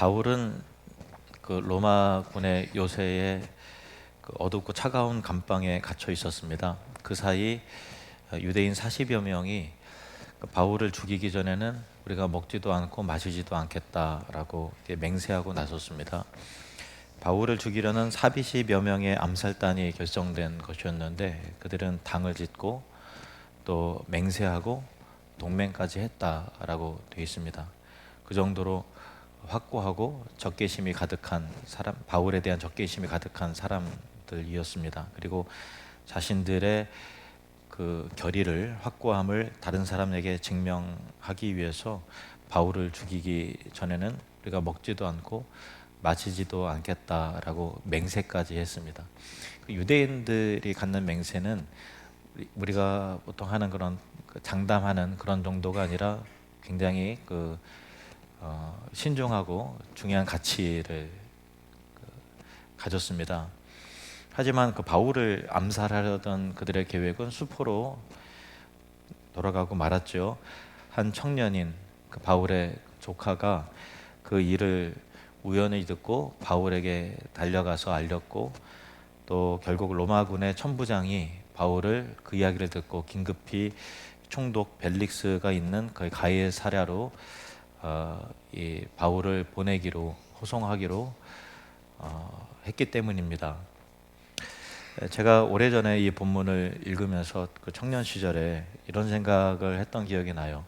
바울은 그 로마군의 요새에 그 어둡고 차가운 감방에 갇혀 있었습니다. 그 사이 유대인 40여 명이 그 바울을 죽이기 전에는 우리가 먹지도 않고 마시지도 않겠다라고 맹세하고 나섰습니다. 바울을 죽이려는 40여 명의 암살단이 결성된 것이었는데 그들은 당을 짓고 또 맹세하고 동맹까지 했다라고 되어 있습니다. 그 정도로 확고하고 적개심이 가득한 사람, 바울에 대한 적개심이 가득한 사람들이었습니다. 그리고 자신들의 그 결의를, 확고함을 다른 사람에게 증명하기 위해서 바울을 죽이기 전에는 우리가 먹지도 않고 마시지도 않겠다라고 맹세까지 했습니다. 그 유대인들이 갖는 맹세는 우리가 보통 하는 그런 장담하는 그런 정도가 아니라 굉장히 신중하고 중요한 가치를 가졌습니다. 하지만 그 바울을 암살하려던 그들의 계획은 수포로 돌아가고 말았죠. 한 청년인 그 바울의 조카가 그 일을 우연히 듣고 바울에게 달려가서 알렸고, 또 결국 로마군의 천부장이 바울을 그 이야기를 듣고 긴급히 총독 벨릭스가 있는 그 가이사랴로 이 바울을 보내기로, 호송하기로 했기 때문입니다. 제가 오래전에 이 본문을 읽으면서 그 청년 시절에 이런 생각을 했던 기억이 나요.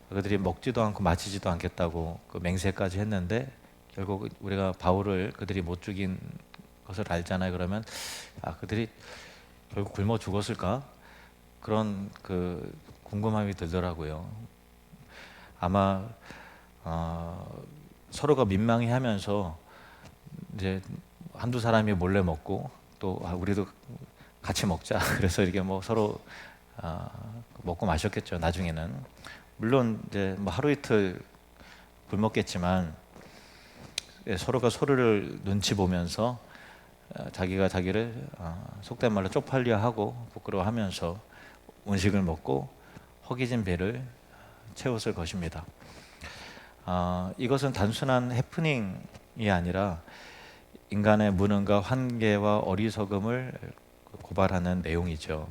그들이 먹지도 않고 마시지도 않겠다고 그 맹세까지 했는데 결국 우리가 바울을 그들이 못 죽인 것을 알잖아요. 그러면 그들이 결국 굶어 죽었을까? 그런 그 궁금함이 들더라고요. 아마 서로가 민망해하면서 이제 한두 사람이 몰래 먹고 또 우리도 같이 먹자. 그래서 이렇게 뭐 서로 먹고 마셨겠죠. 나중에는 물론 이제 뭐 하루 이틀 굶었겠지만 서로가 서로를 눈치 보면서 자기가 자기를 속된 말로 쪽팔려 하고 부끄러워하면서 음식을 먹고 허기진 배를 채웠을 것입니다. 이것은 단순한 해프닝이 아니라 인간의 무능과 한계와 어리석음을 고발하는 내용이죠.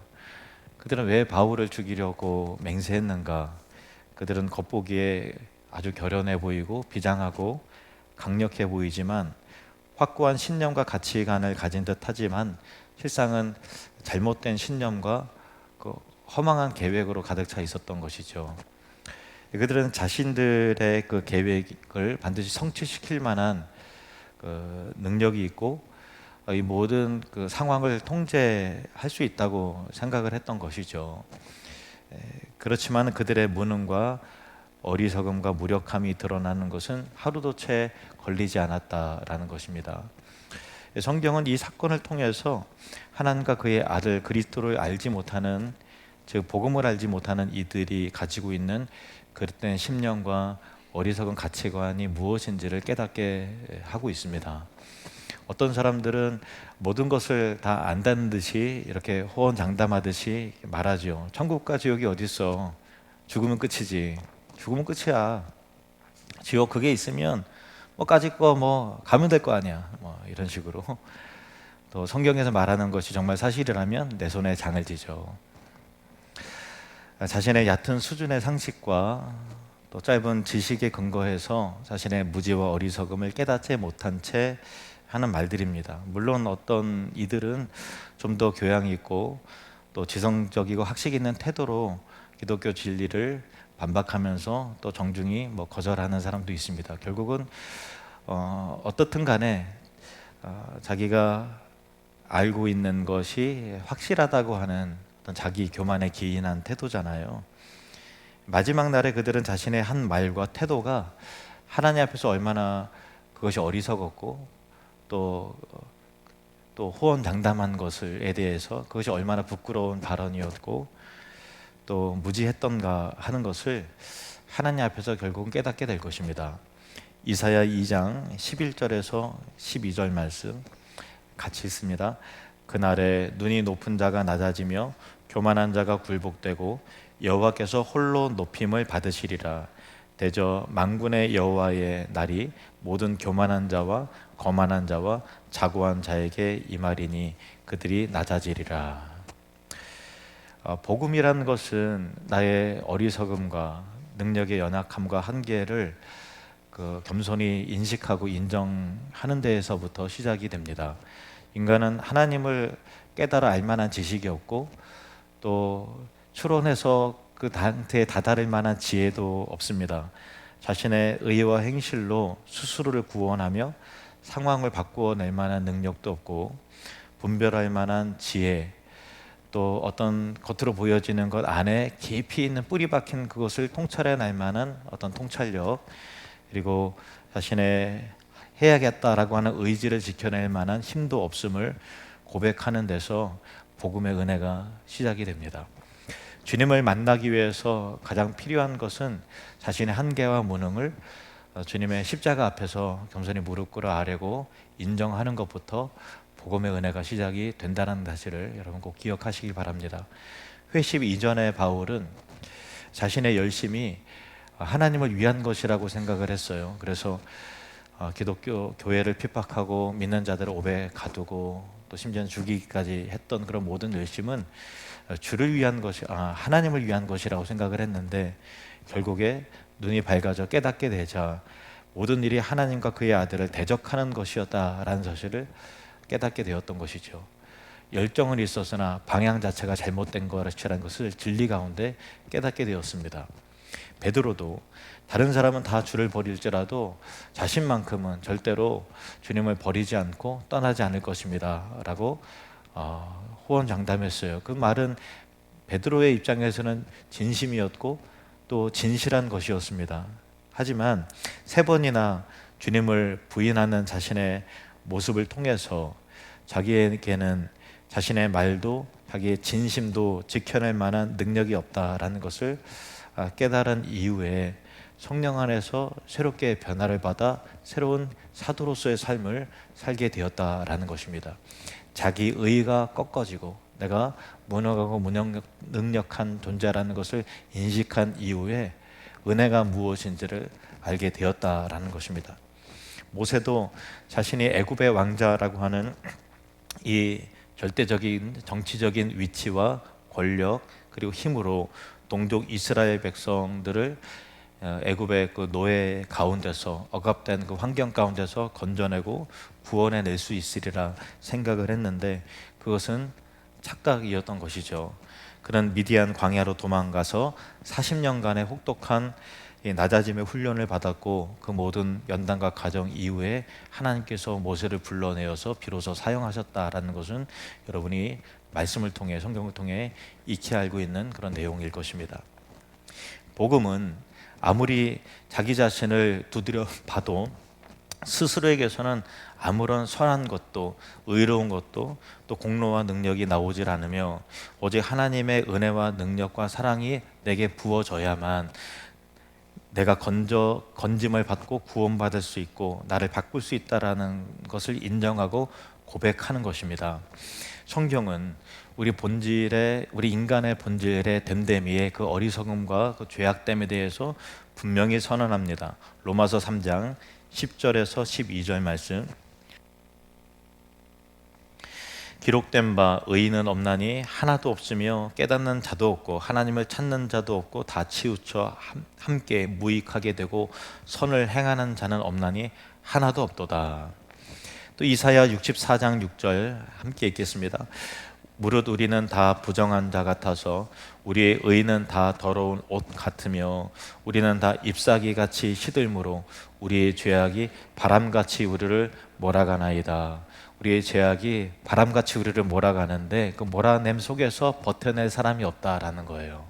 그들은 왜 바울을 죽이려고 맹세했는가? 그들은 겉보기에 아주 결연해 보이고 비장하고 강력해 보이지만 확고한 신념과 가치관을 가진 듯 하지만 실상은 잘못된 신념과 그 허망한 계획으로 가득 차 있었던 것이죠. 그들은 자신들의 그 계획을 반드시 성취시킬 만한 그 능력이 있고 이 모든 그 상황을 통제할 수 있다고 생각을 했던 것이죠. 그렇지만 그들의 무능과 어리석음과 무력함이 드러나는 것은 하루도 채 걸리지 않았다라는 것입니다. 성경은 이 사건을 통해서 하나님과 그의 아들 그리스도를 알지 못하는, 즉 복음을 알지 못하는 이들이 가지고 있는 그릇된 심령과 어리석은 가치관이 무엇인지를 깨닫게 하고 있습니다. 어떤 사람들은 모든 것을 다 안다는 듯이 이렇게 호언장담하듯이 말하죠. 천국과 지옥이 어디 있어? 죽으면 끝이지. 죽으면 끝이야. 지옥 그게 있으면 뭐까짓 거 뭐 가면 될 거 아니야. 뭐 이런 식으로. 또 성경에서 말하는 것이 정말 사실이라면 내 손에 장을 지죠. 자신의 얕은 수준의 상식과 또 짧은 지식에 근거해서 자신의 무지와 어리석음을 깨닫지 못한 채 하는 말들입니다. 물론 어떤 이들은 좀 더 교양 있고 또 지성적이고 학식 있는 태도로 기독교 진리를 반박하면서 또 정중히 뭐 거절하는 사람도 있습니다. 결국은 어떻든 간에 자기가 알고 있는 것이 확실하다고 하는 어떤 자기 교만에 기인한 태도잖아요. 마지막 날에 그들은 자신의 한 말과 태도가 하나님 앞에서 얼마나 그것이 어리석었고 또 호언장담한 것에 대해서 그것이 얼마나 부끄러운 발언이었고 또 무지했던가 하는 것을 하나님 앞에서 결국은 깨닫게 될 것입니다. 이사야 2장 11절에서 12절 말씀 같이 읽습니다. 그날에 눈이 높은 자가 낮아지며 교만한 자가 굴복되고 여호와께서 홀로 높임을 받으시리라. 대저 만군의 여호와의 날이 모든 교만한 자와 거만한 자와 자고한 자에게 임하리니 그들이 낮아지리라. 복음이라는 것은 나의 어리석음과 능력의 연약함과 한계를 겸손히 인식하고 인정하는 데에서부터 시작이 됩니다. 인간은 하나님을 깨달아 알 만한 지식이 없고 또 추론해서 그 단태에 다다를 만한 지혜도 없습니다. 자신의 의와 행실로 스스로를 구원하며 상황을 바꾸어낼 만한 능력도 없고 분별할 만한 지혜, 또 어떤 겉으로 보여지는 것 안에 깊이 있는 뿌리 박힌 그것을 통찰해낼 만한 어떤 통찰력, 그리고 자신의 해야겠다라고 하는 의지를 지켜낼 만한 힘도 없음을 고백하는 데서 복음의 은혜가 시작이 됩니다. 주님을 만나기 위해서 가장 필요한 것은 자신의 한계와 무능을 주님의 십자가 앞에서 겸손히 무릎 꿇어 아뢰고 인정하는 것부터 복음의 은혜가 시작이 된다는 사실을 여러분 꼭 기억하시기 바랍니다. 회심 이전에 바울은 자신의 열심이 하나님을 위한 것이라고 생각을 했어요. 그래서 기독교 교회를 핍박하고 믿는 자들을 옥에 가두고 또 심지어는 죽이기까지 했던 그런 모든 열심은 주를 위한 것이 하나님을 위한 것이라고 생각을 했는데, 결국에 눈이 밝아져 깨닫게 되자 모든 일이 하나님과 그의 아들을 대적하는 것이었다라는 사실을 깨닫게 되었던 것이죠. 열정은 있었으나 방향 자체가 잘못된 것이라는 것을 진리 가운데 깨닫게 되었습니다. 베드로도 다른 사람은 다 주를 버릴지라도 자신만큼은 절대로 주님을 버리지 않고 떠나지 않을 것입니다 라고 호언장담했어요. 그 말은 베드로의 입장에서는 진심이었고 또 진실한 것이었습니다. 하지만 3번이나 주님을 부인하는 자신의 모습을 통해서 자기에게는 자신의 말도 자기의 진심도 지켜낼 만한 능력이 없다라는 것을 깨달은 이후에 성령 안에서 새롭게 변화를 받아 새로운 사도로서의 삶을 살게 되었다라는 것입니다. 자기 의가 꺾어지고 내가 무능하고 무능력한 존재라는 것을 인식한 이후에 은혜가 무엇인지를 알게 되었다라는 것입니다. 모세도 자신이 애굽의 왕자라고 하는 이 절대적인 정치적인 위치와 권력 그리고 힘으로 동족 이스라엘 백성들을 애굽의 그 노예 가운데서 억압된 그 환경 가운데서 건져내고 구원해낼 수 있으리라 생각을 했는데 그것은 착각이었던 것이죠. 그는 미디안 광야로 도망가서 40년간의 혹독한 낮아짐의 훈련을 받았고 그 모든 연단과 과정 이후에 하나님께서 모세를 불러내어서 비로소 사용하셨다라는 것은 여러분이 말씀을 통해 성경을 통해 익히 알고 있는 그런 내용일 것입니다. 복음은 아무리 자기 자신을 두드려 봐도 스스로에게서는 아무런 선한 것도 의로운 것도 또 공로와 능력이 나오질 않으며 오직 하나님의 은혜와 능력과 사랑이 내게 부어져야만 내가 건짐을 받고 구원받을 수 있고 나를 바꿀 수 있다라는 것을 인정하고 고백하는 것입니다. 성경은 우리 인간의 본질의 됨됨이의 그 어리석음과 그 죄악됨에 대해서 분명히 선언합니다. 로마서 3장 10절에서 12절 말씀. 기록된 바 의인은 없나니 하나도 없으며 깨닫는 자도 없고 하나님을 찾는 자도 없고 다 치우쳐 함께 무익하게 되고 선을 행하는 자는 없나니 하나도 없도다. 또 이사야 64장 6절 함께 읽겠습니다. 무릇 우리는 다 부정한 자 같아서 우리의 의는 다 더러운 옷 같으며 우리는 다 잎사귀 같이 시들므로 우리의 죄악이 바람같이 우리를 몰아가나이다. 우리의 죄악이 바람같이 우리를 몰아가는데 그 몰아냄 속에서 버텨낼 사람이 없다라는 거예요.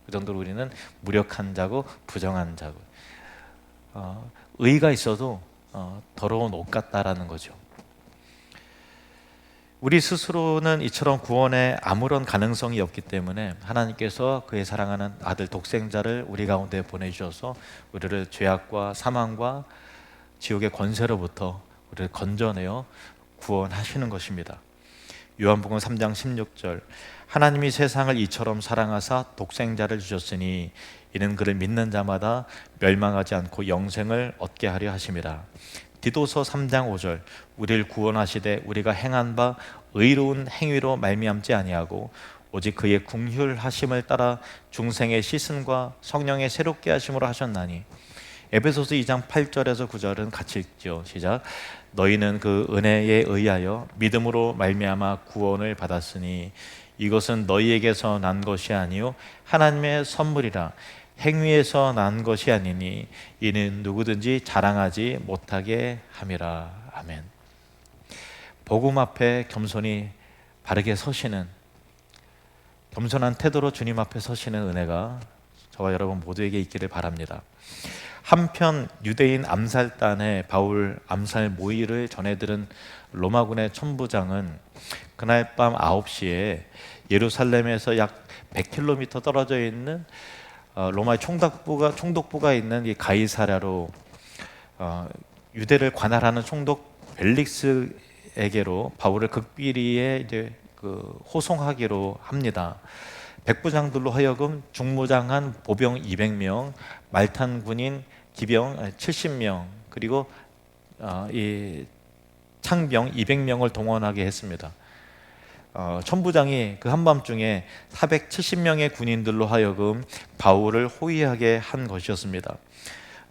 그 정도로 우리는 무력한 자고 부정한 자고 의가 있어도 더러운 옷 같다라는 거죠. 우리 스스로는 이처럼 구원에 아무런 가능성이 없기 때문에 하나님께서 그의 사랑하는 아들 독생자를 우리 가운데 보내주셔서 우리를 죄악과 사망과 지옥의 권세로부터 우리를 건져내어 구원하시는 것입니다. 요한복음 3장 16절 하나님이 세상을 이처럼 사랑하사 독생자를 주셨으니 이는 그를 믿는 자마다 멸망하지 않고 영생을 얻게 하려 하심이라. 디도서 3장 5절 우리를 구원하시되 우리가 행한 바 의로운 행위로 말미암지 아니하고 오직 그의 긍휼하심을 따라 중생의 시선과 성령의 새롭게 하심으로 하셨나니. 에베소서 2장 8절에서 9절은 같이 읽죠. 시작. 너희는 그 은혜에 의하여 믿음으로 말미암아 구원을 받았으니 이것은 너희에게서 난 것이 아니요 하나님의 선물이라. 행위에서 난 것이 아니니 이는 누구든지 자랑하지 못하게 함이라. 아멘. 복음 앞에 겸손히 바르게 서시는, 겸손한 태도로 주님 앞에 서시는 은혜가 저와 여러분 모두에게 있기를 바랍니다. 한편 유대인 암살단의 바울 암살 모의를 전해들은 로마군의 천부장은 그날 밤 9시에 예루살렘에서 약 100km 떨어져 있는 로마의 총독부가 있는 이 가이사랴로 유대를 관할하는 총독 벨릭스에게로 바울을 극비리에 이제 호송하기로 합니다. 백부장들로 하여금 중무장한 보병 200명, 말탄 군인 기병 70명, 그리고 이 창병 200명을 동원하게 했습니다. 천부장이 그 한밤중에 470명의 군인들로 하여금 바울을 호위하게 한 것이었습니다.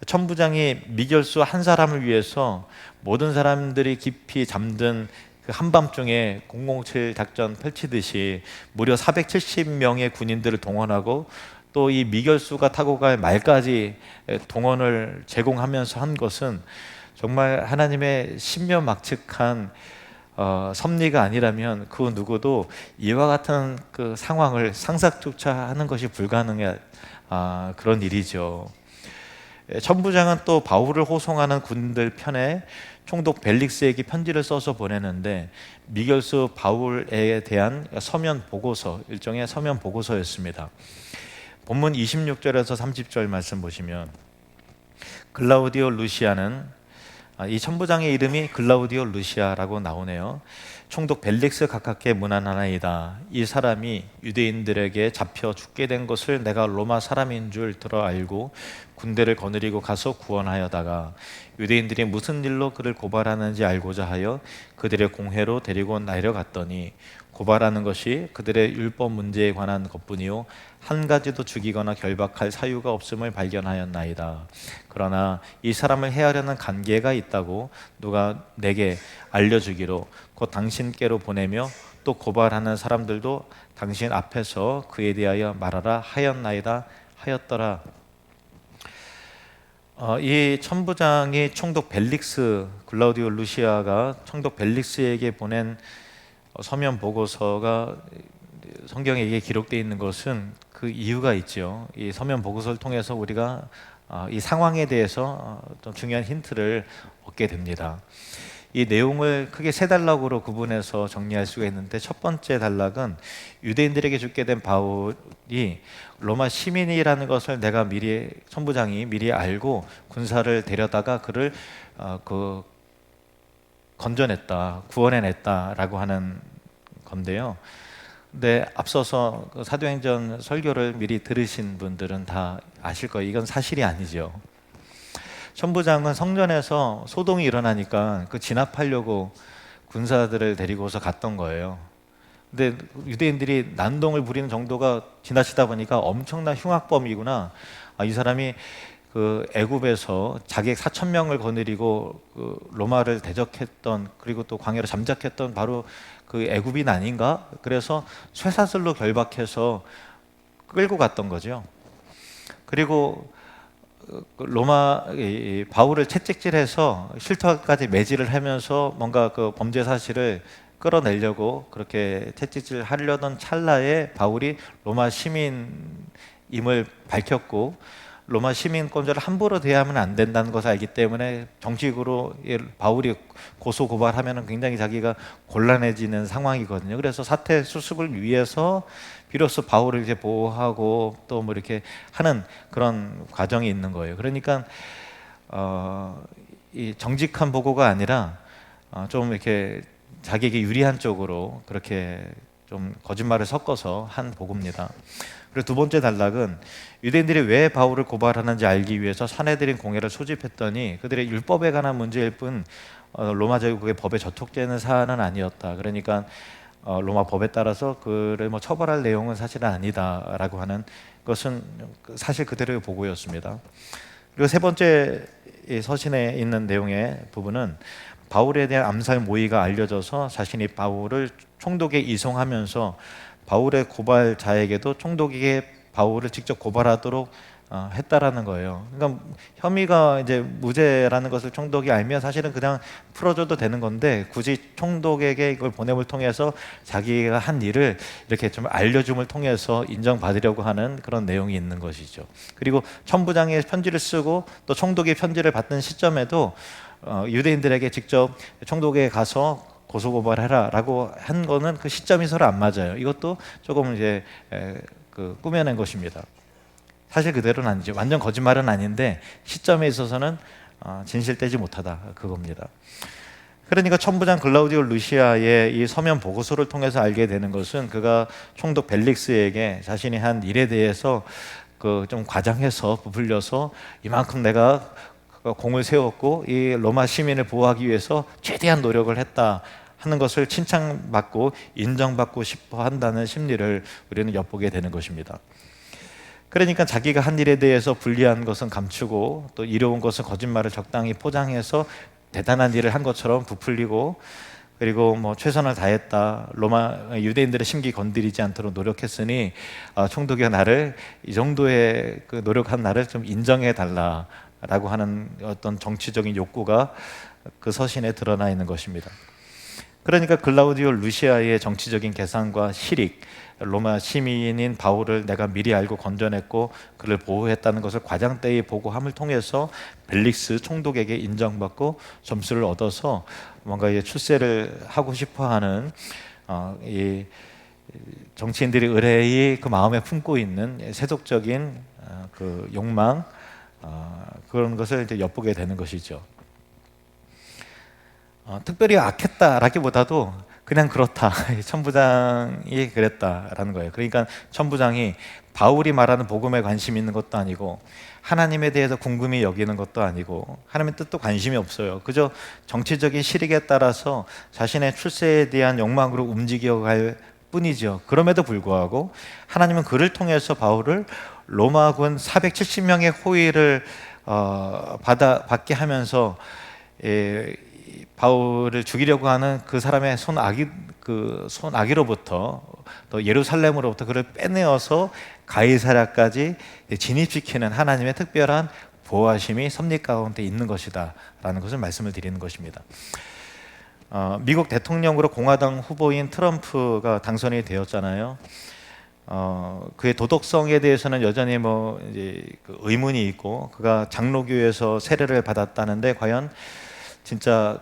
천부장이 미결수 한 사람을 위해서 모든 사람들이 깊이 잠든 그 한밤중에 007 작전 펼치듯이 무려 470명의 군인들을 동원하고 또 이 미결수가 타고 갈 말까지 동원을 제공하면서 한 것은 정말 하나님의 신묘막측한 섭리가 아니라면 그 누구도 이와 같은 그 상황을 상상조차 하는 것이 불가능한 그런 일이죠. 천부장은 또 바울을 호송하는 군인들 편에 총독 벨릭스에게 편지를 써서 보내는데 미결수 바울에 대한 서면 보고서, 일종의 서면 보고서였습니다. 본문 26절에서 30절 말씀 보시면 글라우디오 루시아는, 이 천부장의 이름이 글라우디오 루시아라고 나오네요. 총독 벨릭스 가깝게 문안하나이다. 이 사람이 유대인들에게 잡혀 죽게 된 것을 내가 로마 사람인 줄 들어 알고 군대를 거느리고 가서 구원하여다가 유대인들이 무슨 일로 그를 고발하는지 알고자 하여 그들의 공회로 데리고 내려갔더니 고발하는 것이 그들의 율법 문제에 관한 것뿐이요 한 가지도 죽이거나 결박할 사유가 없음을 발견하였나이다. 그러나 이 사람을 해하려는 관계가 있다고 누가 내게 알려주기로 곧 당신께로 보내며 또 고발하는 사람들도 당신 앞에서 그에 대하여 말하라 하였나이다 하였더라. 이 천부장이 총독 벨릭스, 글라우디오 루시아가 총독 벨릭스에게 보낸 서면 보고서가 성경에 이게 기록되어 있는 것은 그 이유가 있죠. 이 서면 보고서를 통해서 우리가 이 상황에 대해서 좀 중요한 힌트를 얻게 됩니다. 이 내용을 크게 세 단락으로 구분해서 정리할 수가 있는데, 첫 번째 단락은 유대인들에게 죽게 된 바울이 로마 시민이라는 것을 내가 미리, 천부장이 미리 알고 군사를 데려다가 그를 건져냈다, 구원해냈다라고 하는 건데요. 근데 앞서서 그 사도행전 설교를 미리 들으신 분들은 다 아실 거예요. 이건 사실이 아니죠. 천부장은 성전에서 소동이 일어나니까 그 진압하려고 군사들을 데리고서 갔던 거예요. 근데 유대인들이 난동을 부리는 정도가 지나치다 보니까 엄청난 흉악범이구나. 이 사람이 그 애굽에서 자객 4,000명을 거느리고 그 로마를 대적했던, 그리고 또 광야로 잠적했던 바로 그 애굽인 아닌가? 그래서 쇠사슬로 결박해서 끌고 갔던 거죠. 그리고 로마 바울을 채찍질해서 쉴터까지 매질을 하면서 뭔가 그 범죄 사실을 끌어내려고 그렇게 채찍질 하려던 찰나에 바울이 로마 시민임을 밝혔고, 로마 시민권자를 함부로 대하면 안 된다는 것을 알기 때문에 정식으로 바울이 고소 고발하면 굉장히 자기가 곤란해지는 상황이거든요. 그래서 사태 수습을 위해서 비로소 바울을 이제 보호하고 또 뭐 이렇게 하는 그런 과정이 있는 거예요. 그러니까 이 정직한 보고가 아니라 좀 이렇게 자기에게 유리한 쪽으로 그렇게 좀 거짓말을 섞어서 한 보고입니다. 그리고 두 번째 단락은 유대인들이 왜 바울을 고발하는지 알기 위해서 사내들인 공회를 소집했더니 그들의 율법에 관한 문제일 뿐 로마 제국의 법에 저촉되는 사안은 아니었다. 그러니까 로마 법에 따라서 그를 뭐 처벌할 내용은 사실은 아니다라고 하는 것은 사실 그대로의 보고였습니다. 그리고 세 번째 서신에 있는 내용의 부분은 바울에 대한 암살 모의가 알려져서 자신이 바울을 총독에 이송하면서 바울의 고발자에게도 총독에게 바울을 직접 고발하도록 했다라는 거예요. 그러니까 혐의가 이제 무죄라는 것을 총독이 알면 사실은 그냥 풀어줘도 되는 건데 굳이 총독에게 이걸 보냄을 통해서 자기가 한 일을 이렇게 좀 알려줌을 통해서 인정받으려고 하는 그런 내용이 있는 것이죠. 그리고 천부장이 편지를 쓰고 또 총독이 편지를 받던 시점에도 유대인들에게 직접 총독에 가서 고소고발해라라고 한 거는 그 시점이 서로 안 맞아요. 이것도 조금 이제 꾸며낸 것입니다. 사실 그대로는 아니죠. 완전 거짓말은 아닌데 시점에 있어서는 진실되지 못하다 그겁니다. 그러니까 천부장 글라우디오 루시아의 이 서면 보고서를 통해서 알게 되는 것은 그가 총독 벨릭스에게 자신이 한 일에 대해서 좀 과장해서 부풀려서 이만큼 내가 공을 세웠고 이 로마 시민을 보호하기 위해서 최대한 노력을 했다 하는 것을 칭찬받고 인정받고 싶어 한다는 심리를 우리는 엿보게 되는 것입니다. 그러니까 자기가 한 일에 대해서 불리한 것은 감추고 또 이로운 것은 거짓말을 적당히 포장해서 대단한 일을 한 것처럼 부풀리고 그리고 뭐 최선을 다했다. 로마 유대인들의 심기 건드리지 않도록 노력했으니 총독이 나를 이 정도의 그 노력한 나를 좀 인정해 달라라고 하는 어떤 정치적인 욕구가 그 서신에 드러나 있는 것입니다. 그러니까 글라우디오 루시아의 정치적인 계산과 실익, 로마 시민인 바울을 내가 미리 알고 건져냈고 그를 보호했다는 것을 과장되이 보고함을 통해서 벨릭스 총독에게 인정받고 점수를 얻어서 뭔가 출세를 하고 싶어하는 이 정치인들이 의뢰의 그 마음에 품고 있는 세속적인 그 욕망 그런 것을 이제 엿보게 되는 것이죠. 특별히 악했다라기보다도 그냥 그렇다. 천부장이 그랬다라는 거예요. 그러니까 천부장이 바울이 말하는 복음에 관심이 있는 것도 아니고 하나님에 대해서 궁금히 여기는 것도 아니고 하나님의 뜻도 관심이 없어요. 그저 정치적인 실익에 따라서 자신의 출세에 대한 욕망으로 움직여갈 뿐이죠. 그럼에도 불구하고 하나님은 그를 통해서 바울을 로마군 470명의 호위를 받게 하면서 바울을 죽이려고 하는 그 사람의 손아귀로부터 또 예루살렘으로부터 그를 빼내어서 가이사랴까지 진입시키는 하나님의 특별한 보호하심이 섭리 가운데 있는 것이다 라는 것을 말씀을 드리는 것입니다. 미국 대통령으로 공화당 후보인 트럼프가 당선이 되었잖아요. 그의 도덕성에 대해서는 여전히 이제 의문이 있고 그가 장로교에서 세례를 받았다는데 과연 진짜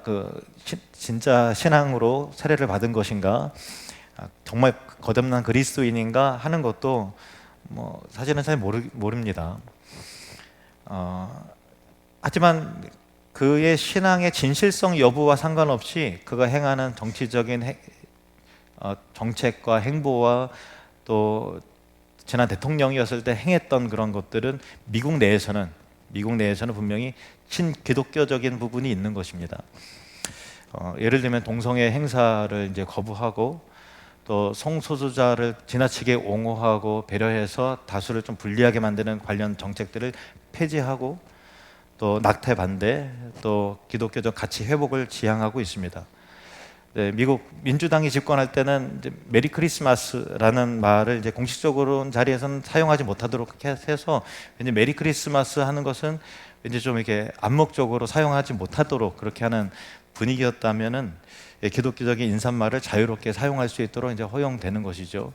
진짜 신앙으로 세례를 받은 것인가, 정말 거듭난 그리스도인인가 하는 것도 사실은 잘 모릅니다. 하지만 그의 신앙의 진실성 여부와 상관없이 그가 행하는 정치적인 정책과 행보와 또 지난 대통령이었을 때 행했던 그런 것들은 미국 내에서는 분명히 친기독교적인 부분이 있는 것입니다. 예를 들면 동성애 행사를 이제 거부하고 또 성소수자를 지나치게 옹호하고 배려해서 다수를 좀 불리하게 만드는 관련 정책들을 폐지하고 또 낙태 반대, 또 기독교적 가치 회복을 지향하고 있습니다. 네, 미국 민주당이 집권할 때는 이제 메리 크리스마스라는 말을 이제 공식적으로 자리에서는 사용하지 못하도록 해서 왠지 메리 크리스마스 하는 것은 왠지 좀 이렇게 암묵적으로 사용하지 못하도록 그렇게 하는 분위기였다면은 기독교적인 인사말을 자유롭게 사용할 수 있도록 이제 허용되는 것이죠.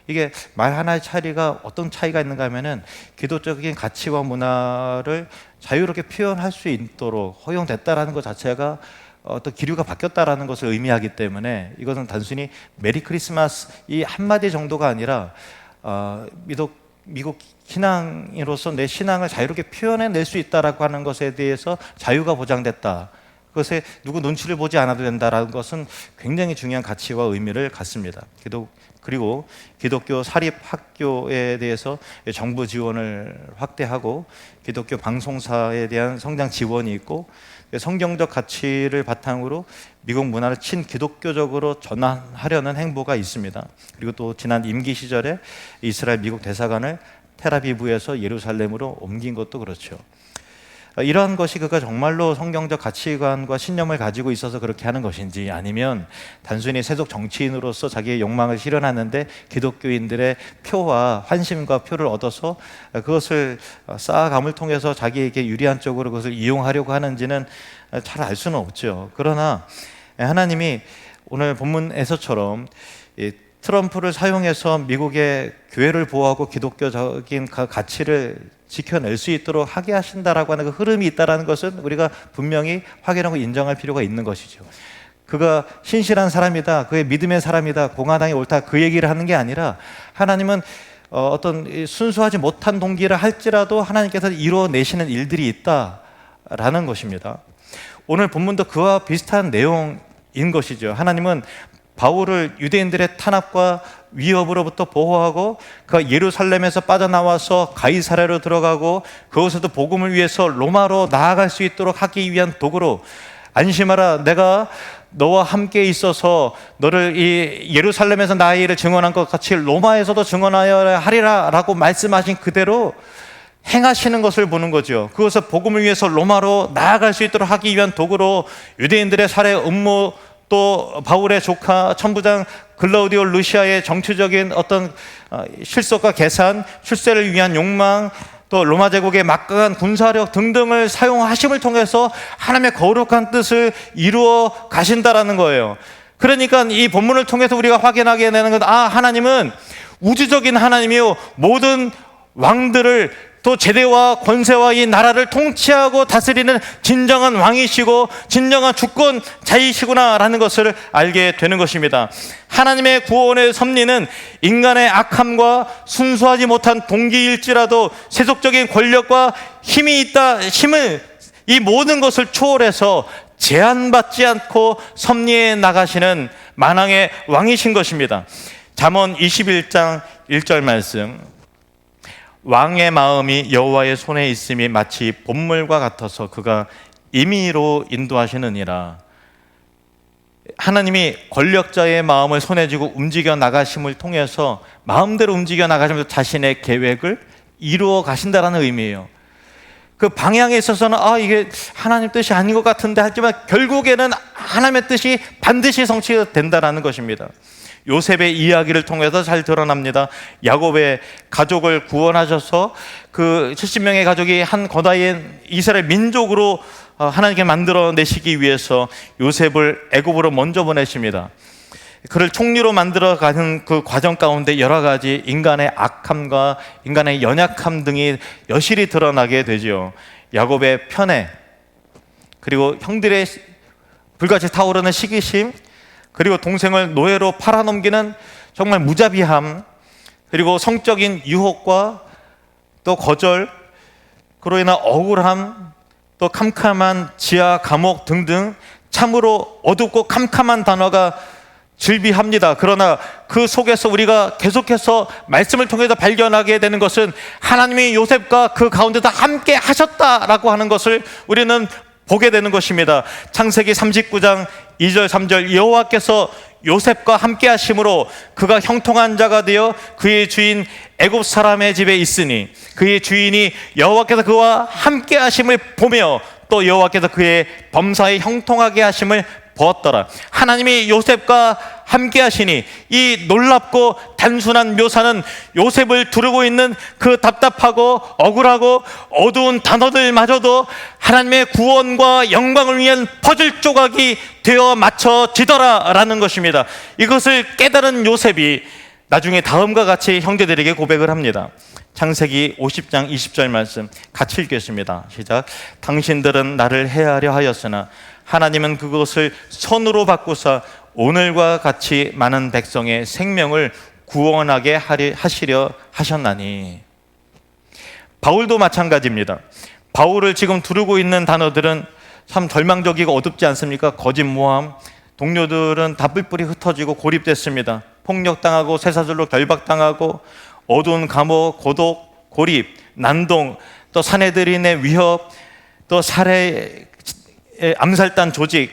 이게 말 하나의 차이가 어떤 차이가 있는가 하면은 기독적인 가치와 문화를 자유롭게 표현할 수 있도록 허용됐다라는 것 자체가 어떤 기류가 바뀌었다라는 것을 의미하기 때문에 이것은 단순히 메리 크리스마스 이 한마디 정도가 아니라 미국 신앙인으로서 내 신앙을 자유롭게 표현해낼 수 있다라고 하는 것에 대해서 자유가 보장됐다. 그것에 누구 눈치를 보지 않아도 된다라는 것은 굉장히 중요한 가치와 의미를 갖습니다. 그리고 기독교 사립학교에 대해서 정부 지원을 확대하고 기독교 방송사에 대한 성장 지원이 있고 성경적 가치를 바탕으로 미국 문화를 친기독교적으로 전환하려는 행보가 있습니다. 그리고 또 지난 임기 시절에 이스라엘 미국 대사관을 텔아비브에서 예루살렘으로 옮긴 것도 그렇죠. 이러한 것이 그가 정말로 성경적 가치관과 신념을 가지고 있어서 그렇게 하는 것인지, 아니면 단순히 세속 정치인으로서 자기의 욕망을 실현하는데 기독교인들의 표와 환심과 표를 얻어서 그것을 쌓아감을 통해서 자기에게 유리한 쪽으로 그것을 이용하려고 하는지는 잘 알 수는 없죠. 그러나 하나님이 오늘 본문에서처럼 트럼프를 사용해서 미국의 교회를 보호하고 기독교적인 가치를 지켜낼 수 있도록 하게 하신다라고 하는 그 흐름이 있다는 것은 우리가 분명히 확인하고 인정할 필요가 있는 것이죠. 그가 신실한 사람이다, 그의 믿음의 사람이다, 공화당이 옳다, 그 얘기를 하는 게 아니라 하나님은 어떤 순수하지 못한 동기를 할지라도 하나님께서 이루어내시는 일들이 있다라는 것입니다. 오늘 본문도 그와 비슷한 내용인 것이죠. 하나님은 바울을 유대인들의 탄압과 위협으로부터 보호하고 그가 예루살렘에서 빠져나와서 가이사랴로 들어가고 그곳에도 복음을 위해서 로마로 나아갈 수 있도록 하기 위한 도구로, 안심하라, 내가 너와 함께 있어서 너를 이 예루살렘에서 나의 일을 증언한 것 같이 로마에서도 증언하여야 하리라 라고 말씀하신 그대로 행하시는 것을 보는 거죠. 그것을 복음을 위해서 로마로 나아갈 수 있도록 하기 위한 도구로 유대인들의 살해 음모, 또 바울의 조카 천부장 글라우디오 루시아의 정치적인 어떤 실속과 계산, 출세를 위한 욕망, 또 로마 제국의 막강한 군사력 등등을 사용하심을 통해서 하나님의 거룩한 뜻을 이루어 가신다라는 거예요. 그러니까 이 본문을 통해서 우리가 확인하게 되는 건, 하나님은 우주적인 하나님이요, 모든 왕들을, 또 제대와 권세와 이 나라를 통치하고 다스리는 진정한 왕이시고 진정한 주권자이시구나라는 것을 알게 되는 것입니다. 하나님의 구원의 섭리는 인간의 악함과 순수하지 못한 동기일지라도 세속적인 권력과 이 모든 것을 초월해서 제한받지 않고 섭리해 나가시는 만왕의 왕이신 것입니다. 잠언 21장 1절 말씀, 왕의 마음이 여호와의 손에 있음이 마치 봇물과 같아서 그가 임의로 인도하시느니라. 하나님이 권력자의 마음을 손에 쥐고 움직여 나가심을 통해서 마음대로 움직여 나가시면서 자신의 계획을 이루어 가신다는 의미예요. 그 방향에 있어서는 이게 하나님 뜻이 아닌 것 같은데 하지만 결국에는 하나님의 뜻이 반드시 성취된다는 것입니다. 요셉의 이야기를 통해서 잘 드러납니다. 야곱의 가족을 구원하셔서 그 70명의 가족이 한 거다인 이스라엘 민족으로 하나님께 만들어내시기 위해서 요셉을 애굽으로 먼저 보내십니다. 그를 총리로 만들어가는 그 과정 가운데 여러 가지 인간의 악함과 인간의 연약함 등이 여실히 드러나게 되죠. 야곱의 편애, 그리고 형들의 불같이 타오르는 시기심, 그리고 동생을 노예로 팔아넘기는 정말 무자비함, 그리고 성적인 유혹과 또 거절, 그로 인한 억울함, 또 캄캄한 지하 감옥 등등 참으로 어둡고 캄캄한 단어가 즐비합니다. 그러나 그 속에서 우리가 계속해서 말씀을 통해서 발견하게 되는 것은 하나님이 요셉과 그 가운데서 함께 하셨다라고 하는 것을 우리는 보게 되는 것입니다. 창세기 39장 2절 3절, 여호와께서 요셉과 함께 하심으로 그가 형통한 자가 되어 그의 주인 애굽 사람의 집에 있으니 그의 주인이 여호와께서 그와 함께 하심을 보며 또 여호와께서 그의 범사에 형통하게 하심을 보았더라. 하나님이 요셉과 함께 하시니 이 놀랍고 단순한 묘사는 요셉을 두르고 있는 그 답답하고 억울하고 어두운 단어들마저도 하나님의 구원과 영광을 위한 퍼즐 조각이 되어 맞춰지더라 라는 것입니다. 이것을 깨달은 요셉이 나중에 다음과 같이 형제들에게 고백을 합니다. 창세기 50장 20절 말씀 같이 읽겠습니다. 시작. 당신들은 나를 해하려 하였으나 하나님은 그것을 선으로 바꾸사 오늘과 같이 많은 백성의 생명을 구원하게 하시려 하셨나니. 바울도 마찬가지입니다. 바울을 지금 두르고 있는 단어들은 참 절망적이고 어둡지 않습니까? 거짓 모함, 동료들은 다 뿔뿔이 흩어지고 고립됐습니다. 폭력당하고 쇠사슬로 결박당하고 어두운 감옥, 고독, 고립, 난동, 또 사내들인의 위협, 또 살해, 암살단 조직,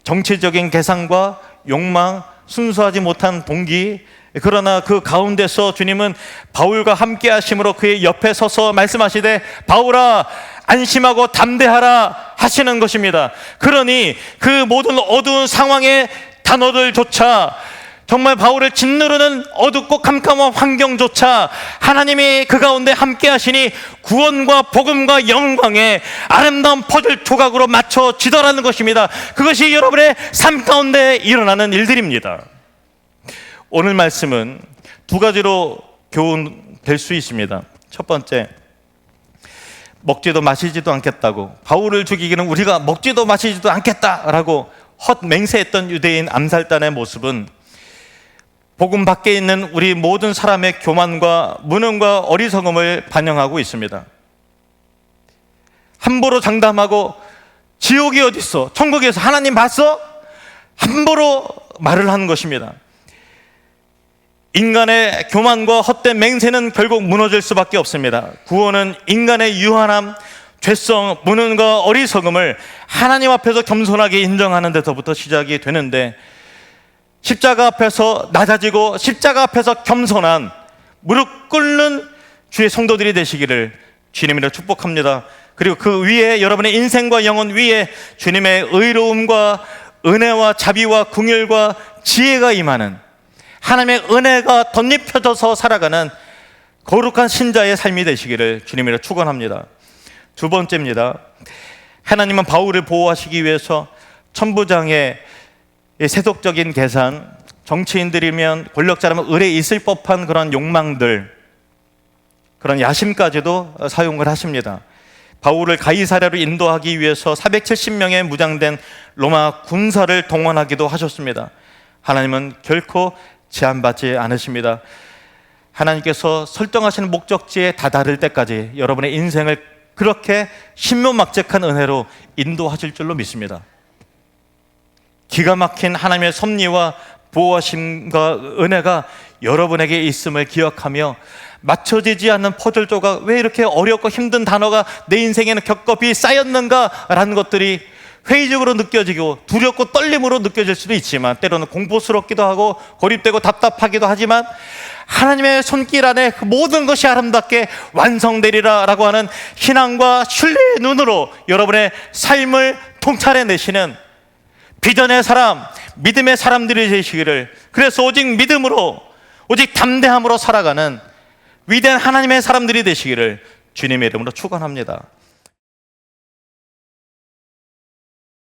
정치적인 계산과 욕망, 순수하지 못한 동기. 그러나 그 가운데서 주님은 바울과 함께 하심으로 그의 옆에 서서 말씀하시되 바울아 안심하고 담대하라 하시는 것입니다. 그러니 그 모든 어두운 상황의 단어들조차, 정말 바울을 짓누르는 어둡고 캄캄한 환경조차 하나님이 그 가운데 함께 하시니 구원과 복음과 영광의 아름다운 퍼즐 조각으로 맞춰지더라는 것입니다. 그것이 여러분의 삶 가운데 일어나는 일들입니다. 오늘 말씀은 두 가지로 교훈될 수 있습니다. 첫 번째, 먹지도 마시지도 않겠다고, 바울을 죽이기는 우리가 먹지도 마시지도 않겠다라고 헛맹세했던 유대인 암살단의 모습은 복음 밖에 있는 우리 모든 사람의 교만과 무능과 어리석음을 반영하고 있습니다. 함부로 장담하고 지옥이 어디 있어? 천국에서 하나님 봤어? 함부로 말을 하는 것입니다. 인간의 교만과 헛된 맹세는 결국 무너질 수밖에 없습니다. 구원은 인간의 유한함, 죄성, 무능과 어리석음을 하나님 앞에서 겸손하게 인정하는 데서부터 시작이 되는데, 십자가 앞에서 낮아지고 십자가 앞에서 겸손한 무릎 꿇는 주의 성도들이 되시기를 주님으로 축복합니다. 그리고 그 위에 여러분의 인생과 영혼 위에 주님의 의로움과 은혜와 자비와 긍휼과 지혜가 임하는, 하나님의 은혜가 덧입혀져서 살아가는 거룩한 신자의 삶이 되시기를 주님으로 축원합니다. 두 번째입니다. 하나님은 바울을 보호하시기 위해서 천부장의 세속적인 계산, 정치인들이면 권력자라면 을에 있을 법한 그런 욕망들, 그런 야심까지도 사용을 하십니다. 바울을 가이사랴로 인도하기 위해서 470명의 무장된 로마 군사를 동원하기도 하셨습니다. 하나님은 결코 제한받지 않으십니다. 하나님께서 설정하시는 목적지에 다다를 때까지 여러분의 인생을 그렇게 신묘막측한 은혜로 인도하실 줄로 믿습니다. 기가 막힌 하나님의 섭리와 보호하심과 은혜가 여러분에게 있음을 기억하며, 맞춰지지 않는 퍼즐 조각, 왜 이렇게 어렵고 힘든 단어가 내 인생에는 겹겹이 쌓였는가라는 것들이 회의적으로 느껴지고 두렵고 떨림으로 느껴질 수도 있지만, 때로는 공포스럽기도 하고 고립되고 답답하기도 하지만, 하나님의 손길 안에 그 모든 것이 아름답게 완성되리라 라고 하는 신앙과 신뢰의 눈으로 여러분의 삶을 통찰해내시는 비전의 사람, 믿음의 사람들이 되시기를, 그래서 오직 믿음으로, 오직 담대함으로 살아가는 위대한 하나님의 사람들이 되시기를 주님의 이름으로 축원합니다.